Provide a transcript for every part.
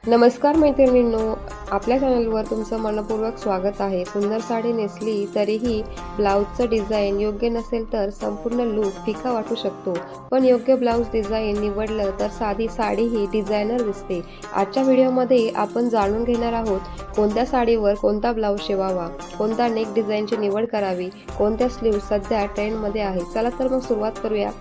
नमस्कार मैत्रिणींनो, आपल्या चॅनलवर तुमचं मनपूर्वक स्वागत आहे. सुंदर साडी नेसली तरीही ब्लाऊजचं डिझाईन योग्य नसेल तर संपूर्ण लूक फिका वाटू शकतो. पण योग्य ब्लाऊज डिझाईन निवडलं तर साधी साडीही डिझायनर दिसते. आजच्या व्हिडिओमध्ये आपण जाणून घेणार आहोत कोणत्या साडीवर कोणता ब्लाऊज शिवावा, कोणता नेक डिझाईनची निवड करावी, कोणत्या स्लीव्ज सध्या ट्रेंडमध्ये आहे. चला तर मग सुरुवात करूया.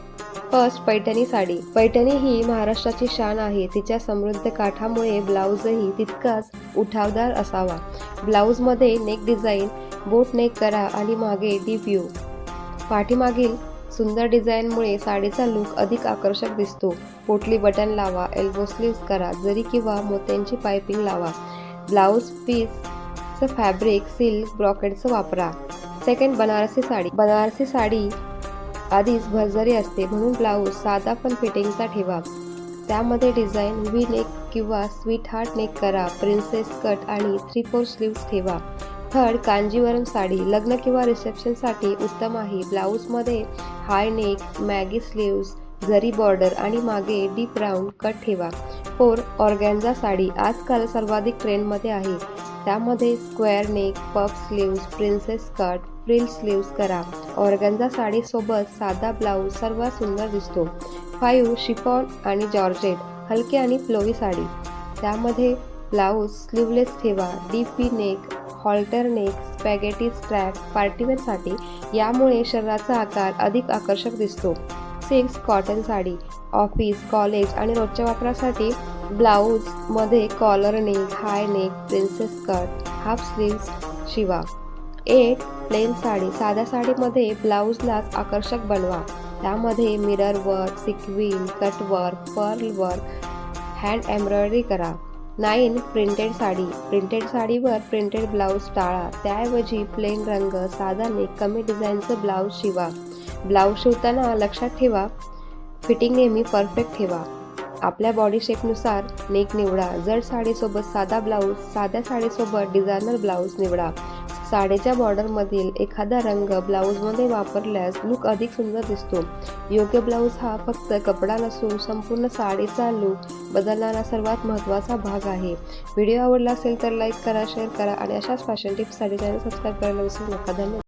फर्स्ट, पैठणी साडी. पैठणी ही महाराष्ट्राची शान आहे. तिच्या समृद्ध काठामुळे ब्लाऊजही तितकाच उठावदार असावा. ब्लाऊजमध्ये नेक डिझाईन बोट नेक करा आणि मागे डीप व्ह्यू. पाठीमागील सुंदर डिझाईनमुळे साडीचा लूक अधिक आकर्षक दिसतो. पोटली बटन लावा, एल्बो स्लीव्ज करा, जरी किंवा मोत्यांची पाइपिंग लावा. ब्लाऊज पीसचं फॅब्रिक सिल्क ब्रॉकेडचं वापरा. सेकंड, बनारसी साडी. बनारसी साडी आधीच भरजरी असते, म्हणून ब्लाऊज साधा पण फिटिंगचा ठेवा. त्यामध्ये डिझाईन व्ही नेक किंवा स्वीट हार्ट नेक करा. प्रिन्सेस कट आणि 3/4 स्लीव्ज ठेवा. थर्ड, कांजीवरम साडी. लग्न किंवा रिसेप्शनसाठी उत्तम आहे. ब्लाऊजमध्ये हाय नेक, मॅगी स्लीव्ज, जरी बॉर्डर आणि मागे डीप राऊंड कट ठेवा. Four, organza sari. आजकाल सर्वाधिक ट्रेंडमध्ये आहे. त्यामध्ये square neck, puff sleeves, princess cut, frill sleeves करा. ऑर्गॅन्झा साडीसोबत साधा ब्लाऊज सर्वात सुंदर दिसतो. 5, शिफॉन आणि जॉर्जेट. हलकी आणि फ्लोवी साडी. त्यामध्ये ब्लाऊज स्लीवलेस ठेवा. Deep V neck, halter neck, spaghetti strap पार्टीवेअरसाठी. यामुळे शरीराचा आकार अधिक आकर्षक दिसतो. 6, कॉटन साडी. ऑफिस, कॉलेज आणि रोजच्या वापरासाठी. ब्लाऊजमध्ये collar neck, high neck, princess cut, half sleeves शिवा. 8, प्लेन साडी. साध्या साडीमध्ये ब्लाऊजलाच आकर्षक बनवा. त्यामध्ये mirror work, sequin, cut work, pearl work, hand embroidery करा. 9, प्रिंटेड साडी. प्रिंटेड साडीवर प्रिंटेड ब्लाऊज टाळा. त्याऐवजी प्लेन रंग, साधा नेक, कमी डिझाईनचं ब्लाऊज शिवा. ब्लाऊज शिवताना लक्षात ठेवा, फिटिंग नेहमी परफेक्ट ठेवा. आपल्या बॉडी शेपनुसार नेक निवडा. जड साडीसोबत साधा ब्लाऊज, साध्या साडीसोबत डिझायनर ब्लाऊज निवडा. साडीच्या बॉर्डरमधील एखादा रंग ब्लाऊजमध्ये वापरल्यास लूक अधिक सुंदर दिसतो. योग्य ब्लाऊज हा फक्त कपडा नसून संपूर्ण साडीचा लूक बदलणारा सर्वात महत्त्वाचा भाग आहे. व्हिडिओ आवडला असेल तर लाईक करा, शेअर करा आणि अशाच फॅशन टिप्ससाठी चॅनल सबस्क्राईब करायला विसरू नका. धन्यवाद.